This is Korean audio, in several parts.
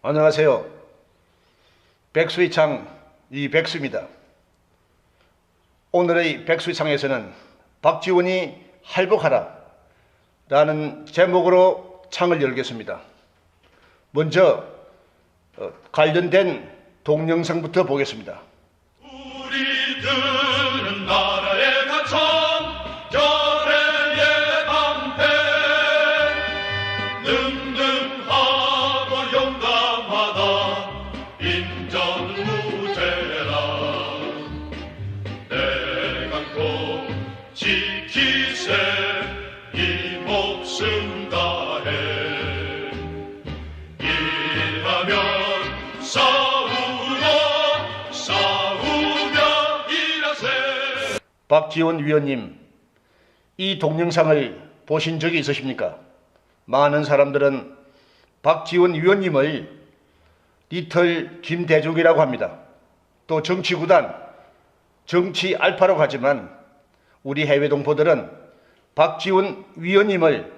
안녕하세요. 백수의창 이백수입니다. 오늘의 백수의창에서는 박지원이 할복하라 라는 제목으로 창을 열겠습니다. 먼저 관련된 동영상부터 보겠습니다. 우리들은 나라에 갇혀 결의 예방해 능등하고 용감하다 인정무죄라 내강도 지키세 이 목숨 다해 일하면 박지원 위원님, 이 동영상을 보신 적이 있으십니까? 많은 사람들은 박지원 위원님을 리틀 김대중이라고 합니다. 또 정치구단, 정치 알파라고 하지만 우리 해외 동포들은 박지원 위원님을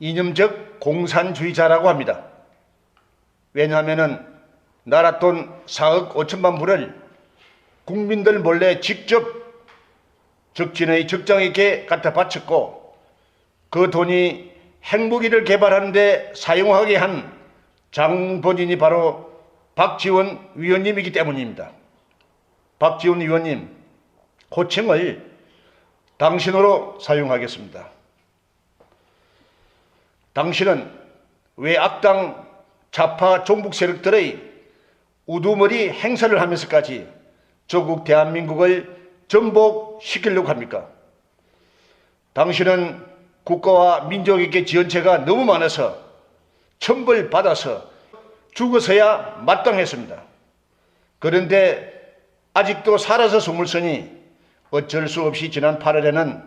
이념적 공산주의자라고 합니다. 왜냐하면 나라 돈 4억 5천만 불을 국민들 몰래 직접 적진의 적장에게 갖다 바쳤고 그 돈이 핵무기를 개발하는 데 사용하게 한 장본인이 바로 박지원 위원님이기 때문입니다. 박지원 위원님, 호칭을 당신으로 사용하겠습니다. 당신은 왜 악당 좌파 종북 세력들의 우두머리 행사를 하면서까지 조국 대한민국을 전복시키려고 합니까? 당신은 국가와 민족에게 지은 죄가 너무 많아서 천벌받아서 죽어서야 마땅했습니다. 그런데 아직도 살아서 숨을 쉬니 어쩔 수 없이 지난 8월에는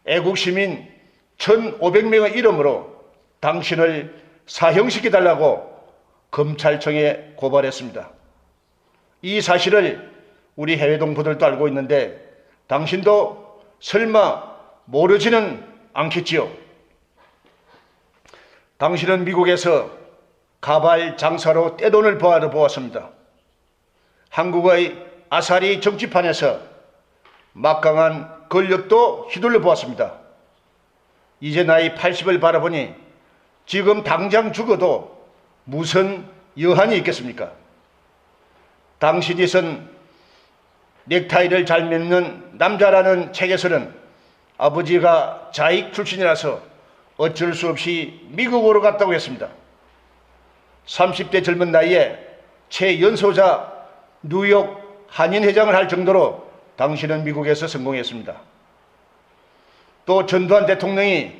애국시민 1,500명의 이름으로 당신을 사형시켜달라고 검찰청에 고발했습니다. 이 사실을 우리 해외 동포들도 알고 있는데 당신도 설마 모르지는 않겠지요? 당신은 미국에서 가발 장사로 떼돈을 벌어 보았습니다. 한국의 아사리 정치판에서 막강한 권력도 휘둘러 보았습니다. 이제 나이 80을 바라보니 지금 당장 죽어도 무슨 여한이 있겠습니까? 당신이 쓴 넥타이를 잘 맺는 남자라는 책에서는 아버지가 자익 출신이라서 어쩔 수 없이 미국으로 갔다고 했습니다. 30대 젊은 나이에 최연소자 뉴욕 한인회장을 할 정도로 당신은 미국에서 성공했습니다. 또 전두환 대통령이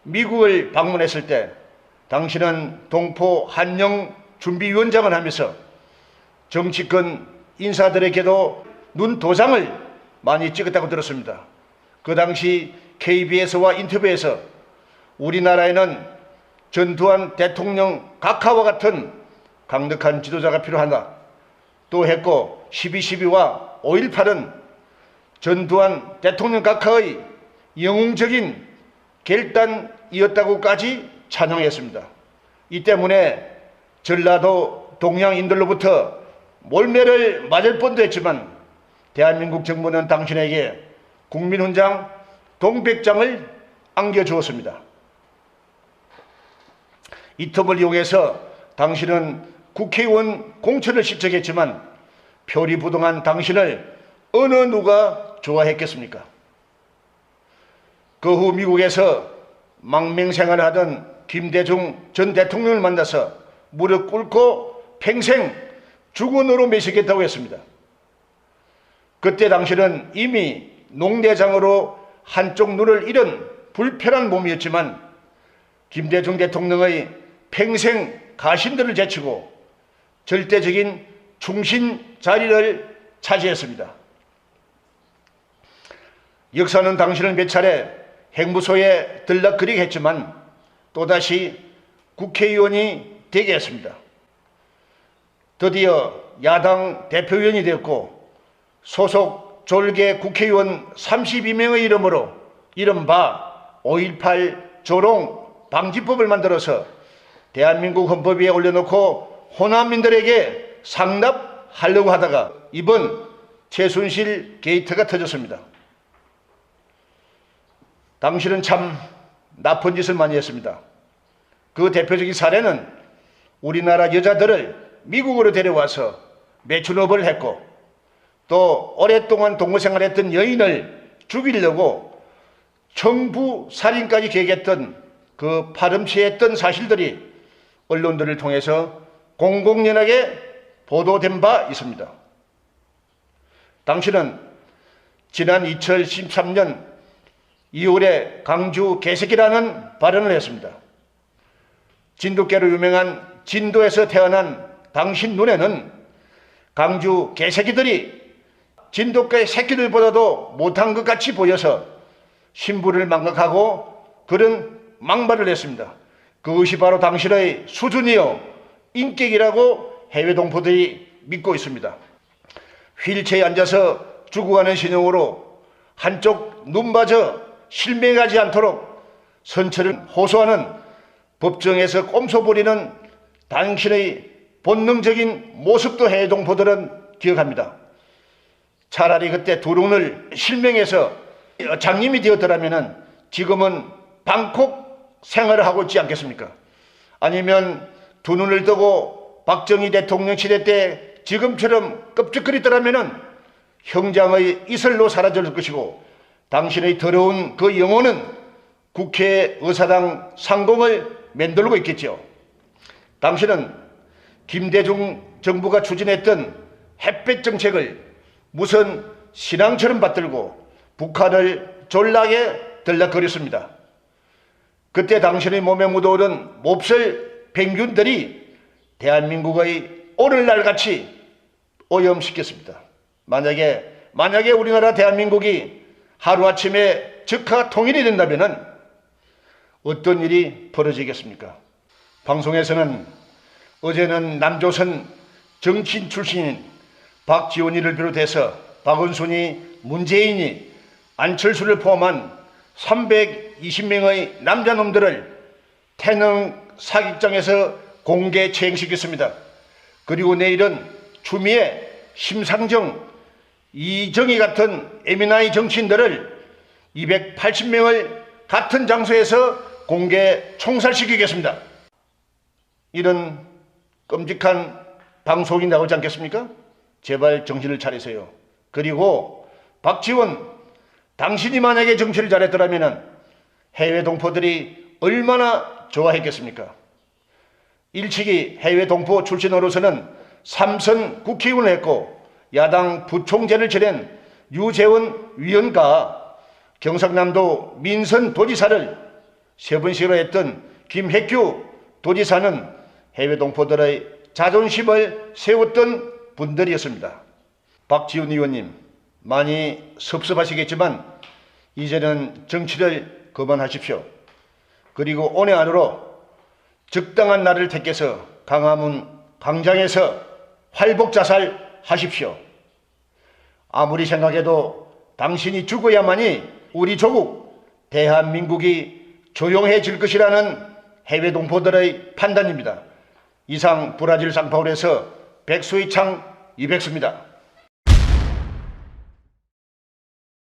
미국을 방문했을 때 당신은 동포 한영 준비위원장을 하면서 정치권 인사들에게도 눈 도장을 많이 찍었다고 들었습니다. 그 당시 KBS와 인터뷰에서 우리나라에는 전두환 대통령 각하와 같은 강력한 지도자가 필요하다 또 했고 12.12와 5.18은 전두환 대통령 각하의 영웅적인 결단이었다고까지 찬양했습니다. 이 때문에 전라도 동양인들로부터 몰매를 맞을 뻔도 했지만 대한민국 정부는 당신에게 국민훈장 동백장을 안겨주었습니다. 이 틈을 이용해서 당신은 국회의원 공천을 신청했지만 표리부동한 당신을 어느 누가 좋아했겠습니까? 그 후 미국에서 망명생활을 하던 김대중 전 대통령을 만나서 무릎 꿇고 평생 죽은으로 매시겠다고 했습니다. 그때 당신은 이미 농내장으로 한쪽 눈을 잃은 불편한 몸이었지만 김대중 대통령의 평생 가신들을 제치고 절대적인 중심 자리를 차지했습니다. 역사는 당신을 몇 차례 행무소에 들락거리게 했지만 또다시 국회의원이 되게 했습니다. 드디어 야당 대표위원이 되었고 소속 졸개 국회의원 32명의 이름으로 이른바 5.18 조롱 방지법을 만들어서 대한민국 헌법 위에 올려놓고 호남민들에게 상납하려고 하다가 이번 최순실 게이트가 터졌습니다. 당신은 참 나쁜 짓을 많이 했습니다. 그 대표적인 사례는 우리나라 여자들을 미국으로 데려와서 매춘업을 했고, 또 오랫동안 동거생활했던 여인을 죽이려고 청부 살인까지 계획했던 그 파렴치했던 사실들이 언론들을 통해서 공공연하게 보도된 바 있습니다. 당신은 지난 2013년 2월에 강주 개새끼라는 발언을 했습니다. 진돗개로 유명한 진도에서 태어난 당신 눈에는 강주 개새끼들이 진돗개 새끼들보다도 못한 것 같이 보여서 신부를 망각하고 그런 막말을 했습니다. 그것이 바로 당신의 수준이요 인격이라고 해외 동포들이 믿고 있습니다. 휠체어에 앉아서 죽어가는 신용으로 한쪽 눈마저 실명하지 않도록 선처를 호소하는 법정에서 꼼수 부리는 당신의 본능적인 모습도 해외 동포들은 기억합니다. 차라리 그때 두 눈을 실명해서 장님이 되었더라면 지금은 방콕 생활을 하고 있지 않겠습니까? 아니면 두 눈을 뜨고 박정희 대통령 시대 때 지금처럼 껍죽거리더라면 형장의 이슬로 사라질 것이고, 당신의 더러운 그 영혼은 국회 의사당 상공을 맴돌고 있겠죠. 당신은 김대중 정부가 추진했던 햇볕 정책을 무슨 신앙처럼 받들고 북한을 졸라게 들락거렸습니다. 그때 당신의 몸에 묻어오른 몹쓸 병균들이 대한민국의 오늘날같이 오염시켰습니다. 만약에 우리나라 대한민국이 하루아침에 즉하 통일이 된다면 어떤 일이 벌어지겠습니까? 방송에서는 어제는 남조선 정치인 출신인 박지원이를 비롯해서 박원순이, 문재인이, 안철수를 포함한 320명의 남자놈들을 태릉 사격장에서 공개 체행시켰습니다. 그리고 내일은 추미애, 심상정, 이정희 같은 에미나이 정치인들을 280명을 같은 장소에서 공개 총살시키겠습니다. 이런 끔찍한 방송이 나오지 않겠습니까? 제발 정신을 차리세요. 그리고 박지원, 당신이 만약에 정치를 잘했더라면 해외 동포들이 얼마나 좋아했겠습니까? 일찍이 해외 동포 출신으로서는 3선 국회의원을 했고 야당 부총재를 지낸 유재원 위원과 경상남도 민선 도지사를 3번씩이나 했던 김혜규 도지사는 해외 동포들의 자존심을 세웠던 분들이었습니다. 박지원 의원님, 많이 섭섭하시겠지만 이제는 정치를 그만하십시오. 그리고 올해 안으로 적당한 날을 택해서 광화문 광장에서 활복 자살하십시오. 아무리 생각해도 당신이 죽어야만이 우리 조국 대한민국이 조용해질 것이라는 해외 동포들의 판단입니다. 이상 브라질 상파울에서 백수의 창 이백수입니다.